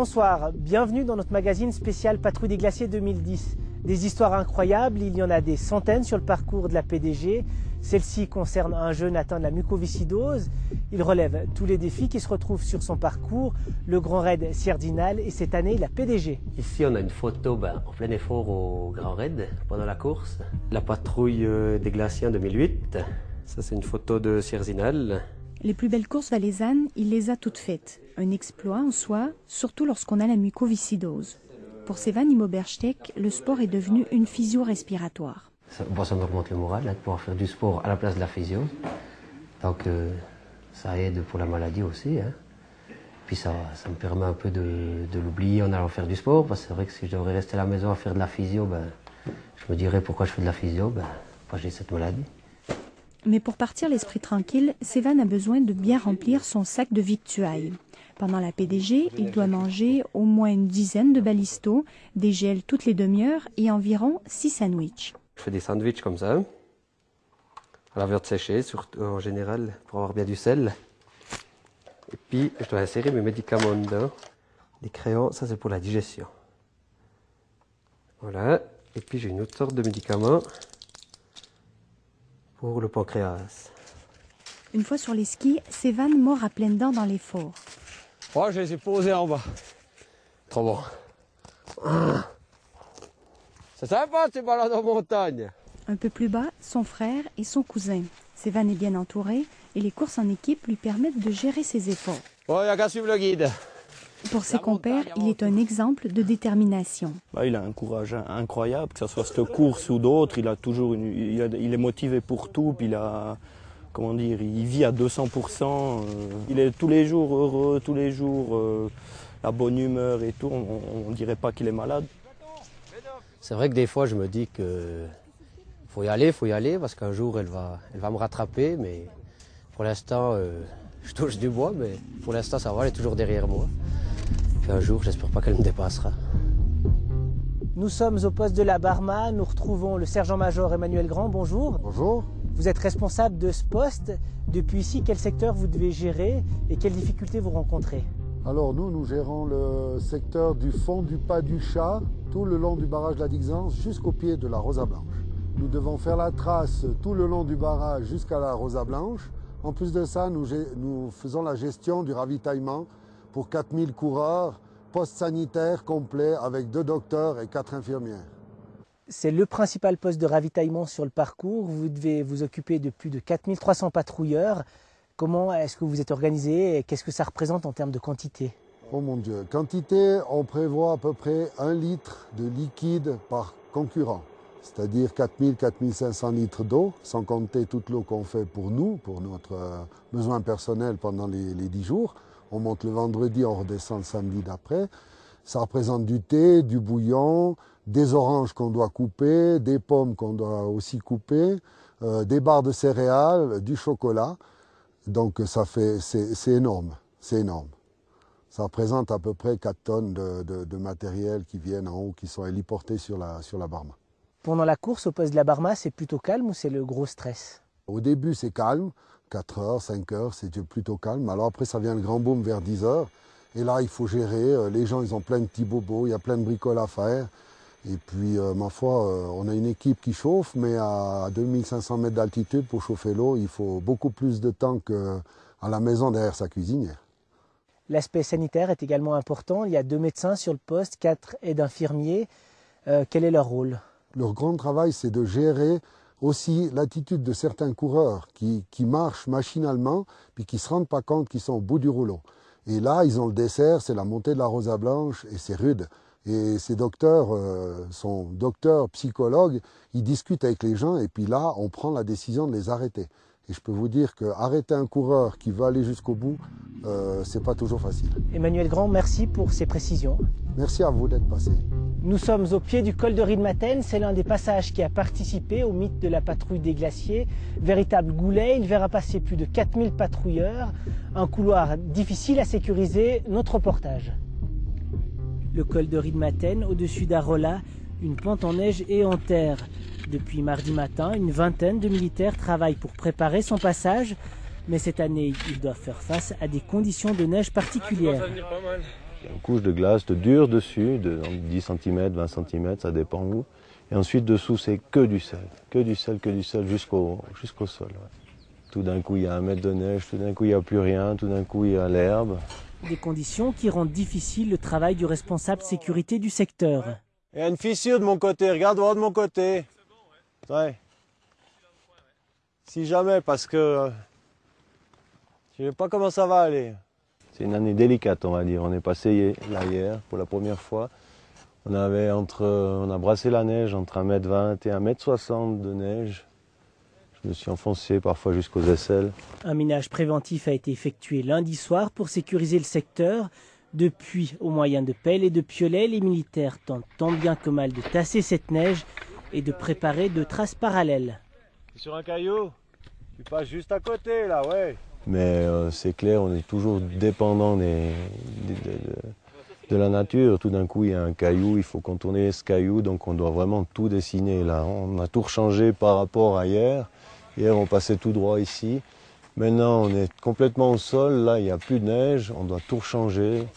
Bonsoir, bienvenue dans notre magazine spécial Patrouille des Glaciers 2010. Des histoires incroyables, il y en a des centaines sur le parcours de la PDG. Celle-ci concerne un jeune atteint de la mucoviscidose. Il relève tous les défis qui se retrouvent sur son parcours, le Grand Raid Sierdinal et cette année la PDG. Ici on a une photo en plein effort au Grand Raid pendant la course. La patrouille des glaciers en 2008. Ça c'est une photo de Sierdinal. Les plus belles courses valaisannes, il les a toutes faites. Un exploit en soi, surtout lorsqu'on a la mucoviscidose. Pour Sévan Imobersteck, le sport est devenu une physio-respiratoire. Ça me remonte le moral de pouvoir faire du sport à la place de la physio. Donc ça aide pour la maladie aussi. Puis ça me permet un peu de l'oublier en allant faire du sport. Parce que c'est vrai que si je devrais rester à la maison à faire de la physio, je me dirais pourquoi je fais de la physio, pourquoi j'ai cette maladie. Mais pour partir l'esprit tranquille, Sévan a besoin de bien remplir son sac de victuailles. Pendant la PDG, il doit manger au moins une dizaine de balistos, des gels toutes les demi-heures et environ 6 sandwichs. Je fais des sandwichs comme ça, à la viande séchée, surtout en général, pour avoir bien du sel. Et puis, je dois insérer mes médicaments dedans. Les crayons, ça c'est pour la digestion. Voilà. Et puis j'ai une autre sorte de médicament pour le pancréas. Une fois sur les skis, Sévan mord à pleines dents dans l'effort. Oh, je les ai posés en bas. Trop bon. C'est sympa ces balades en montagne. Un peu plus bas, son frère et son cousin. Sévan est bien entouré et les courses en équipe lui permettent de gérer ses efforts. Oh, il n'y a qu'à suivre le guide. Pour ses compères, il est un exemple de détermination. Il a un courage incroyable, que ce soit cette course ou d'autres. Il est motivé pour tout. Puis il vit à 200%. Il est tous les jours heureux, tous les jours la bonne humeur et tout. On ne dirait pas qu'il est malade. C'est vrai que des fois je me dis que faut y aller, parce qu'un jour elle va me rattraper. Mais pour l'instant, je touche du bois, mais pour l'instant ça va, elle est toujours derrière moi. Puis un jour, j'espère pas qu'elle me dépassera. Nous sommes au poste de la Barma, nous retrouvons le sergent-major Emmanuel Grand, bonjour. Bonjour. Vous êtes responsable de ce poste. Depuis ici, quel secteur vous devez gérer et quelles difficultés vous rencontrez? Alors nous gérons le secteur du fond du Pas du Chat, tout le long du barrage de la Dixence jusqu'au pied de la Rosa Blanche. Nous devons faire la trace tout le long du barrage jusqu'à la Rosa Blanche. En plus de ça, nous faisons la gestion du ravitaillement pour 4000 coureurs, poste sanitaire complet avec 2 docteurs et 4 infirmières. C'est le principal poste de ravitaillement sur le parcours. Vous devez vous occuper de plus de 4300 patrouilleurs. Comment est-ce que vous êtes organisé et qu'est-ce que ça représente en termes de quantité? Oh mon Dieu, quantité, on prévoit à peu près 1 litre de liquide par concurrent. C'est-à-dire 4500 litres d'eau, sans compter toute l'eau qu'on fait pour nous, pour notre besoin personnel pendant les 10 jours. On monte le vendredi, on redescend le samedi d'après. Ça représente du thé, du bouillon, des oranges qu'on doit couper, des pommes qu'on doit aussi couper, des barres de céréales, du chocolat. Donc c'est énorme, c'est énorme. Ça représente à peu près 4 tonnes de matériel qui viennent en haut, qui sont héliportés sur la Barma. Pendant la course au poste de la Barma, c'est plutôt calme ou c'est le gros stress? Au début, c'est calme. 4 heures, 5 heures, c'est plutôt calme. Alors après, ça vient le grand boom vers 10 heures. Et là, il faut gérer. Les gens, ils ont plein de petits bobos, il y a plein de bricoles à faire. Et puis, ma foi, on a une équipe qui chauffe, mais à 2500 mètres d'altitude, pour chauffer l'eau, il faut beaucoup plus de temps qu'à la maison derrière sa cuisinière. L'aspect sanitaire est également important. Il y a 2 médecins sur le poste, 4 aides infirmiers. Quel est leur rôle? Leur grand travail, c'est de gérer aussi l'attitude de certains coureurs qui marchent machinalement puis qui ne se rendent pas compte qu'ils sont au bout du rouleau. Et là, ils ont le dessert, c'est la montée de la Rosa Blanche et c'est rude. Et ces docteurs sont docteurs, psychologues, ils discutent avec les gens et puis là, on prend la décision de les arrêter. Et je peux vous dire qu'arrêter un coureur qui veut aller jusqu'au bout, c'est pas toujours facile. Emmanuel Grand, merci pour ces précisions. Merci à vous d'être passé. Nous sommes au pied du col de Riedmaten. C'est l'un des passages qui a participé au mythe de la patrouille des glaciers. Véritable goulet, il verra passer plus de 4000 patrouilleurs. Un couloir difficile à sécuriser, notre reportage. Le col de Riedmaten, au-dessus d'Arolla, une pente en neige et en terre. Depuis mardi matin, une vingtaine de militaires travaillent pour préparer son passage. Mais cette année, ils doivent faire face à des conditions de neige particulières. Il y a une couche de glace de dur dessus, de 10 cm, 20 cm, ça dépend où. Et ensuite dessous c'est que du sel jusqu'au sol. Ouais. Tout d'un coup il y a 1 mètre de neige, tout d'un coup il n'y a plus rien, tout d'un coup il y a l'herbe. Des conditions qui rendent difficile le travail du responsable sécurité du secteur. Il y a une fissure de mon côté, regarde voir de mon côté. Ouais. Si jamais, parce que je ne sais pas comment ça va aller. C'est une année délicate, on va dire. On est passé là hier pour la première fois. On a brassé la neige entre 1,20 m et 1,60 m de neige. Je me suis enfoncé parfois jusqu'aux aisselles. Un minage préventif a été effectué lundi soir pour sécuriser le secteur. Depuis, au moyen de pelles et de piolets, les militaires tentent tant bien que mal de tasser cette neige et de préparer de traces parallèles. Sur un caillou, tu passes juste à côté là, ouais. Mais c'est clair, on est toujours dépendant de la nature. Tout d'un coup, il y a un caillou, il faut contourner ce caillou, donc on doit vraiment tout dessiner là. On a tout rechangé par rapport à hier. Hier, on passait tout droit ici. Maintenant, on est complètement au sol. Là, il n'y a plus de neige. On doit tout changer.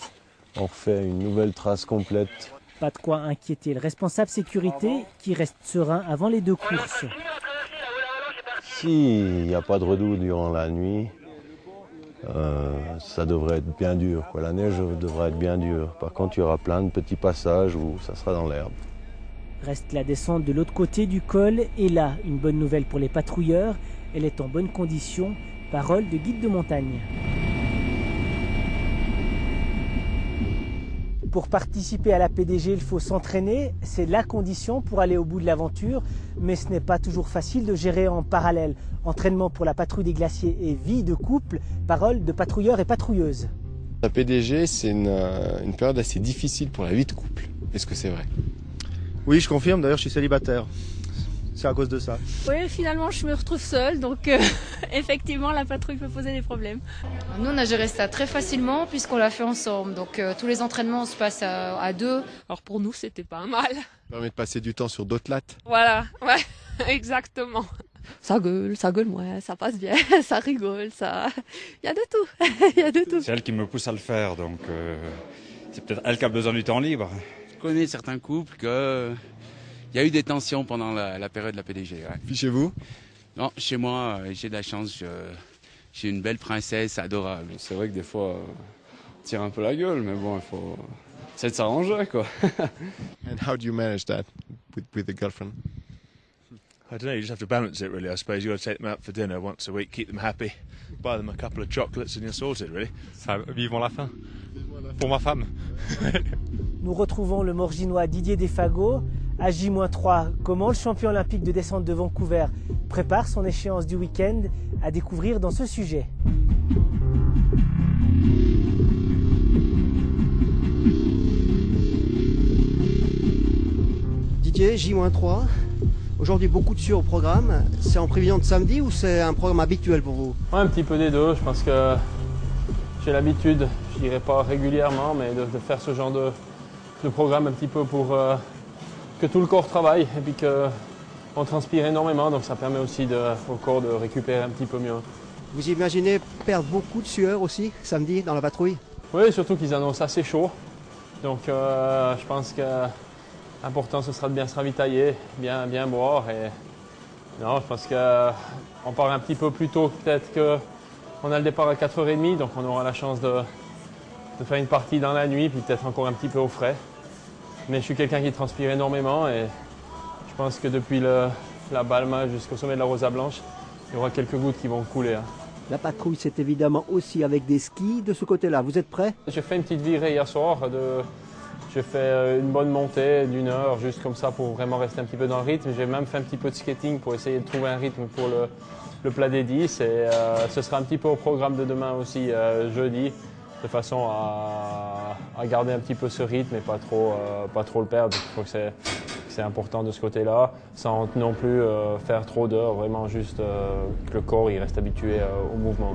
On refait une nouvelle trace complète. Pas de quoi inquiéter le responsable sécurité qui reste serein avant les 2 courses. S'il n'y a pas de redoute durant la nuit, ça devrait être bien dur, quoi. La neige devrait être bien dure. Par contre, il y aura plein de petits passages où ça sera dans l'herbe. Reste la descente de l'autre côté du col et là, une bonne nouvelle pour les patrouilleurs, elle est en bonne condition. Parole de guide de montagne. Pour participer à la PDG, il faut s'entraîner, c'est la condition pour aller au bout de l'aventure, mais ce n'est pas toujours facile de gérer en parallèle. Entraînement pour la patrouille des glaciers et vie de couple, parole de patrouilleurs et patrouilleuses. La PDG, c'est une période assez difficile pour la vie de couple. Est-ce que c'est vrai? Oui, je confirme, d'ailleurs je suis célibataire. C'est à cause de ça. Oui, finalement je me retrouve seule, donc effectivement la patrouille peut poser des problèmes. Nous on a géré ça très facilement puisqu'on l'a fait ensemble, donc tous les entraînements se passent à 2. Alors pour nous c'était pas mal. Ça permet de passer du temps sur d'autres lattes. Voilà, ouais, exactement. Ça gueule, ouais, ça passe bien, ça rigole, ça... Il y a de tout, il y a de tout. C'est elle qui me pousse à le faire, donc c'est peut-être elle qui a besoin du temps libre. Je connais certains couples que... Il y a eu des tensions pendant la période de la PDG. Ouais. Puis chez vous? Non, chez moi, j'ai de la chance. J'ai une belle princesse adorable. C'est vrai que des fois, on tire un peu la gueule, mais bon, il faut essayer de s'arranger, quoi. And how do you manage that with the girlfriend? I don't know, you just have to balance it really, I suppose. You've got to take them out for dinner once a week, keep them happy, buy them a couple of chocolates and you're sorted, really. Ça, vivons la fin. Pour ma femme. Nous retrouvons le Morginois Didier Desfagot. À J-3, comment le champion olympique de descente de Vancouver prépare son échéance du week-end, à découvrir dans ce sujet. Didier, J-3. Aujourd'hui, beaucoup de sueur au programme. C'est en prévision de samedi ou c'est un programme habituel pour vous? Ouais, un petit peu des deux. Je pense que j'ai l'habitude, je dirais pas régulièrement, mais de faire ce genre de programme un petit peu pour que tout le corps travaille et puis qu'on transpire énormément. Donc ça permet aussi au corps de récupérer un petit peu mieux. Vous imaginez perdre beaucoup de sueur aussi samedi dans la patrouille? Oui, surtout qu'ils annoncent assez chaud. Donc je pense que l'important ce sera de bien se ravitailler, bien boire. Et non, je pense qu'on part un petit peu plus tôt, peut-être qu'on a le départ à 4h30, donc on aura la chance de faire une partie dans la nuit, puis peut-être encore un petit peu au frais. Mais je suis quelqu'un qui transpire énormément et je pense que depuis la Balma jusqu'au sommet de la Rosa Blanche, il y aura quelques gouttes qui vont couler. Hein. La patrouille, c'est évidemment aussi avec des skis de ce côté-là. Vous êtes prêts? J'ai fait une petite virée hier soir. J'ai fait une bonne montée d'1 heure, juste comme ça pour vraiment rester un petit peu dans le rythme. J'ai même fait un petit peu de skating pour essayer de trouver un rythme pour le plat des 10. Et ce sera un petit peu au programme de demain aussi, jeudi, de façon à garder un petit peu ce rythme et pas trop le perdre. Je crois que c'est important de ce côté-là, sans non plus faire trop d'heures, vraiment juste que le corps il reste habitué au mouvement.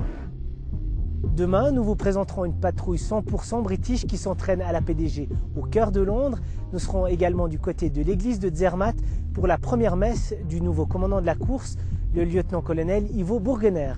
Demain, nous vous présenterons une patrouille 100% british qui s'entraîne à la PDG au cœur de Londres. Nous serons également du côté de l'église de Zermatt pour la première messe du nouveau commandant de la course, le lieutenant-colonel Ivo Burgener.